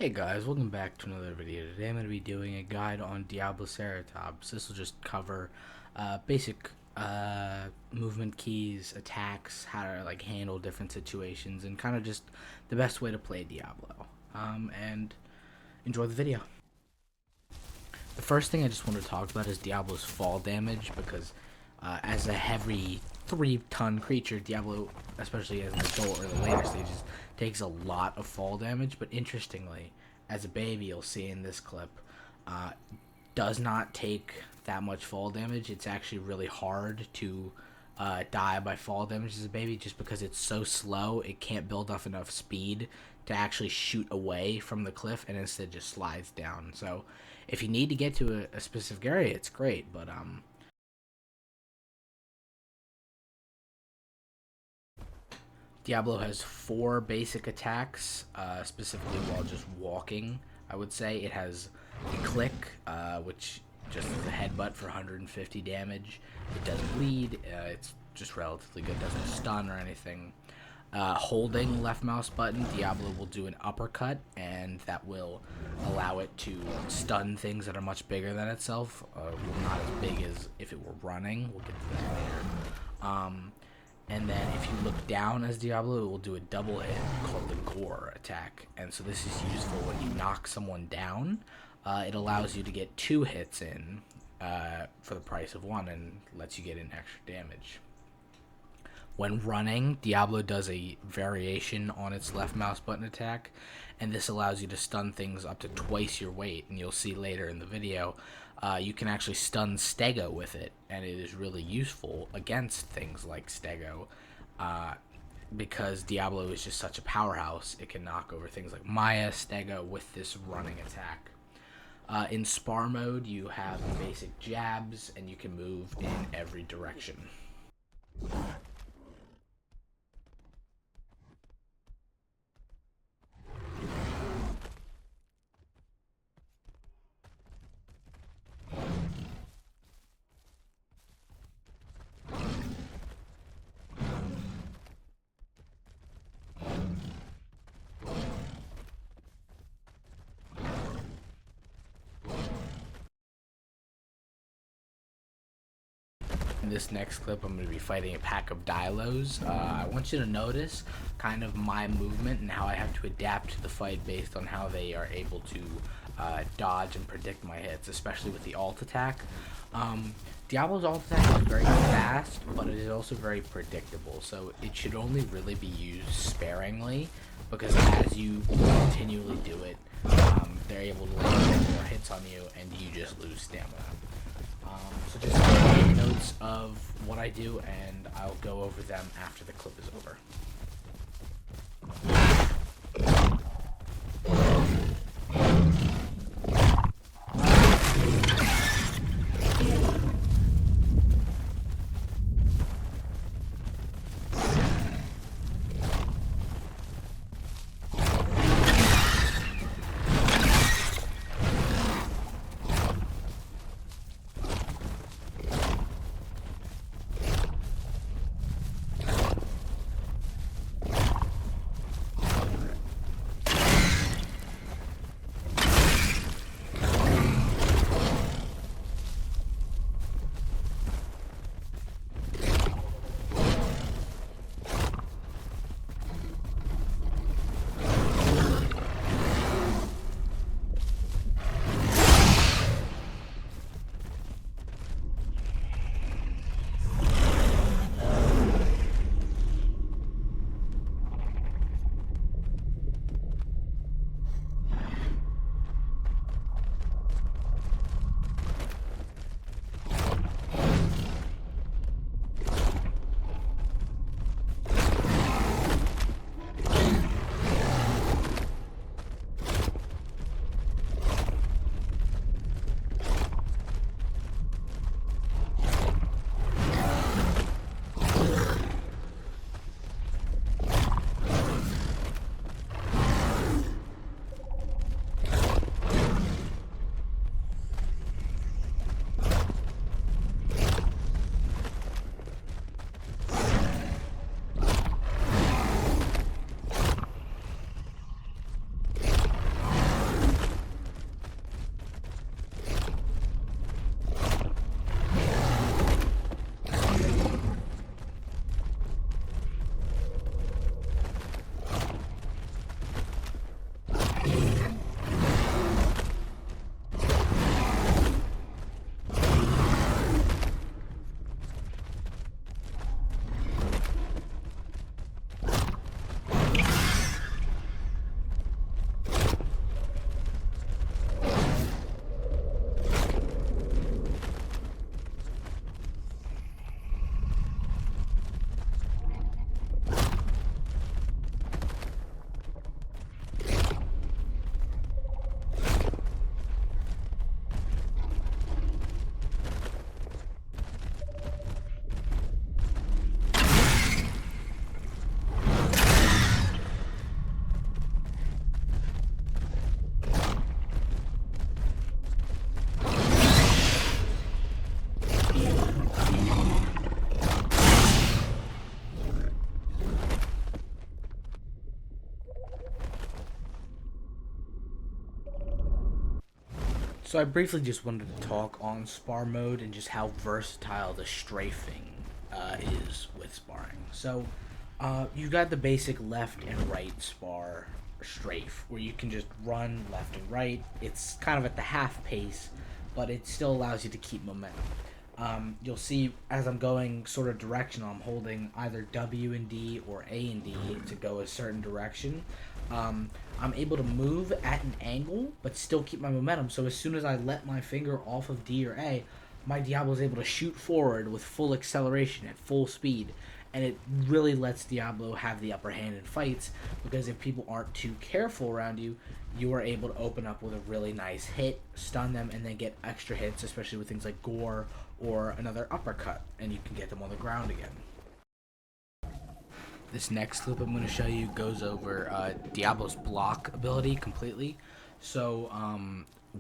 Hey guys, welcome back to another video. Today I'm going to be doing a guide on Diabloceratops. This will just cover basic movement keys, attacks, how to handle different situations, and kind of just the best way to play Diablo. And enjoy the video. The first thing I just want to talk about is Diablo's fall damage, because as a heavy 3-ton creature, Diablo, especially as an adult or the later stages, takes a lot of fall damage. But interestingly, as a baby, you'll see in this clip, does not take that much fall damage. It's actually really hard to die by fall damage as a baby, just because it's so slow. It can't build up enough speed to actually shoot away from the cliff, and instead just slides down. So if you need to get to a specific area, it's great, but Diablo has 4 basic attacks, specifically while just walking. I would say it has a click, which just is a headbutt for 150 damage. It doesn't bleed. It's just relatively good. Doesn't stun or anything. Holding left mouse button, Diablo will do an uppercut, and that will allow it to stun things that are much bigger than itself. Well, not as big as if it were running. We'll get to that later. And then if you look down as Diablo, it will do a double hit called the Gore attack. And so this is useful when you knock someone down. It allows you to get 2 hits in for the price of 1 and lets you get in extra damage. When running, Diablo does a variation on its left mouse button attack, and this allows you to stun things up to twice your weight. And you'll see later in the video, you can actually stun Stego with it, and it is really useful against things like Stego, because Diablo is just such a powerhouse. It can knock over things like Maya, Stego with this running attack. In Spar mode, you have basic jabs, and you can move in every direction. In this next clip, I'm going to be fighting a pack of Dilos. I want you to notice kind of my movement and how I have to adapt to the fight based on how they are able to dodge and predict my hits, especially with the alt attack. Diablo's alt attack is very fast, but it is also very predictable, so it should only really be used sparingly, because as you continually do it, they're able to land more hits on you, and you just lose stamina. So just take notes of what I do, and I'll go over them after the clip is over. So I briefly just wanted to talk on spar mode and just how versatile the strafing is with sparring. So you got the basic left and right spar strafe where you can just run left and right. It's kind of at the half pace, but it still allows you to keep momentum. You'll see as I'm going sort of directional, I'm holding either W and D or A and D to go a certain direction. I'm able to move at an angle, but still keep my momentum. So as soon as I let my finger off of D or A, my Diablo is able to shoot forward with full acceleration at full speed. And it really lets Diablo have the upper hand in fights because if people aren't too careful around you, you are able to open up with a really nice hit, stun them, and then get extra hits, especially with things like Gore or another uppercut, and you can get them on the ground again. This next clip I'm going to show you goes over Diablo's block ability completely. So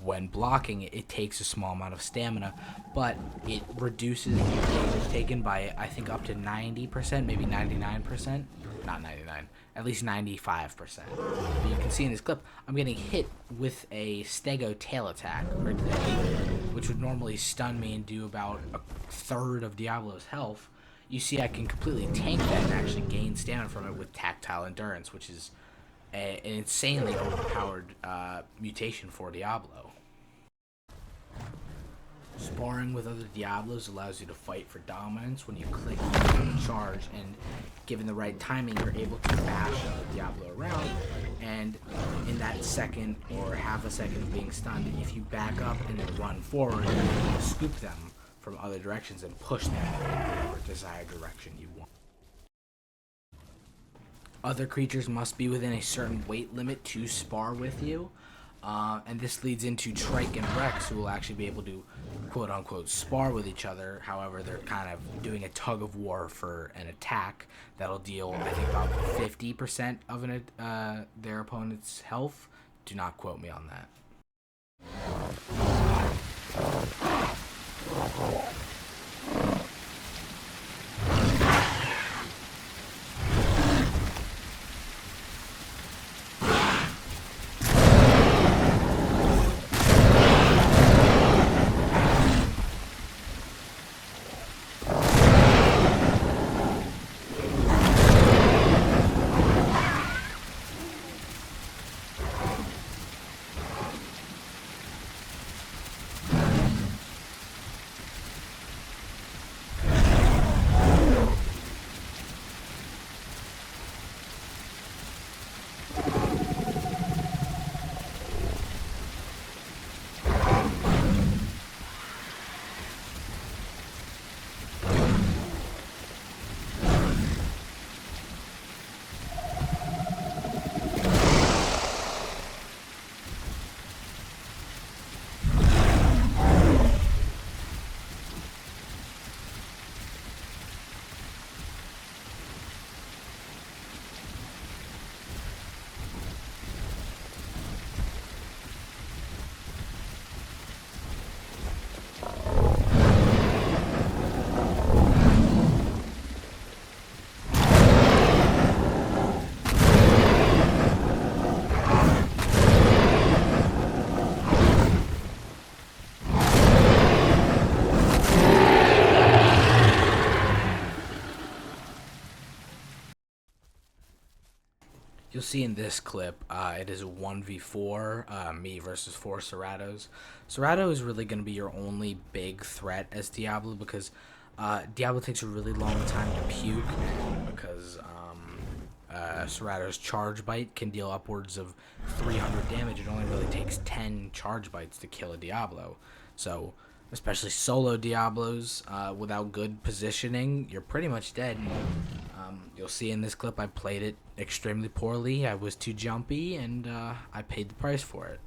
when blocking, it takes a small amount of stamina, but it reduces the damage taken by, I think, up to 90%, maybe 99%. Not 99, at least 95%. But you can see in this clip, I'm getting hit with a Stego tail attack, which would normally stun me and do about a third of Diablo's health. You see I can completely tank that and actually gain stamina from it with tactile endurance, which is an insanely overpowered mutation for Diablo. Sparring with other Diablos allows you to fight for dominance when you click and charge, and given the right timing, you're able to bash another Diablo around, and in that second or half a second of being stunned, if you back up and then run forward, you can scoop them from other directions and push them in your desired direction you want. Other creatures must be within a certain weight limit to spar with you. And this leads into Trike and Rex, who will actually be able to quote-unquote spar with each other. However, they're kind of doing a tug of war for an attack that'll deal, I think, about 50% of their opponent's health. Do not quote me on that. You'll see in this clip, it is a 1v4, me versus 4 Ceratos. Cerato is really going to be your only big threat as Diablo because Diablo takes a really long time to puke because Cerato's charge bite can deal upwards of 300 damage. It only really takes 10 charge bites to kill a Diablo. So, especially solo Diablos, without good positioning, you're pretty much dead. You'll see in this clip I played it extremely poorly. I was too jumpy, and I paid the price for it.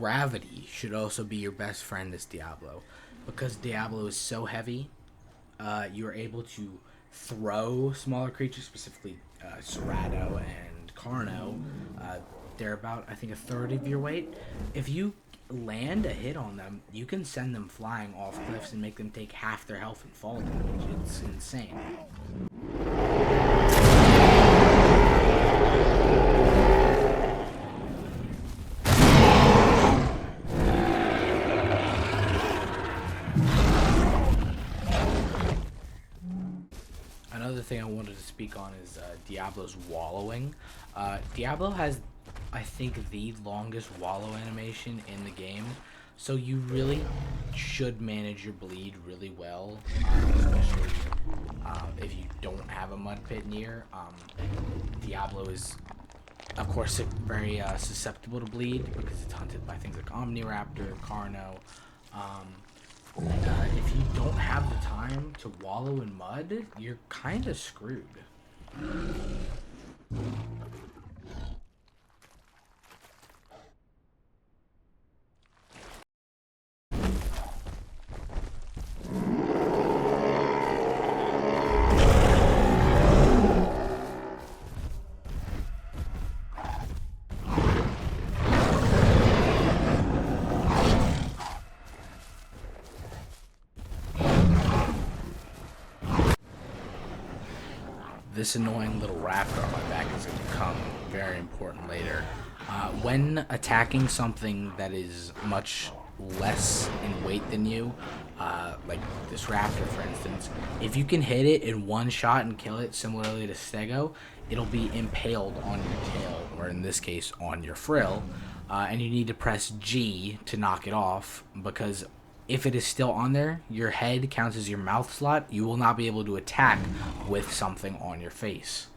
gravity should also be your best friend as Diablo, because Diablo is so heavy. You are able to throw smaller creatures, specifically Cerrado and Carno. Uh, they're about, I think, a third of your weight. If you land a hit on them, you can send them flying off cliffs and make them take half their health and fall damage. It's insane. Another thing I wanted to speak on is Diablo's wallowing. Diablo has, I think, the longest wallow animation in the game, so you really should manage your bleed really well, especially if you don't have a mud pit near. Diablo is, of course, very susceptible to bleed because it's hunted by things like Omniraptor, Carno. If you don't have the time to wallow in mud, you're kind of screwed. This annoying little raptor on my back is going to become very important later. When attacking something that is much less in weight than you, like this raptor for instance, if you can hit it in one shot and kill it, similarly to Stego, it'll be impaled on your tail, or in this case on your frill, and you need to press G to knock it off, because if it is still on there, your head counts as your mouth slot. You will not be able to attack with something on your face.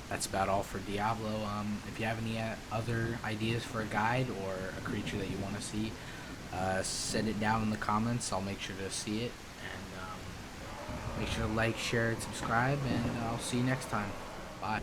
That's about all for Diablo. If you have any other ideas for a guide or a creature that you want to see, send it down in the comments. I'll make sure to see it. And make sure to like, share, and subscribe. And I'll see you next time. Bye.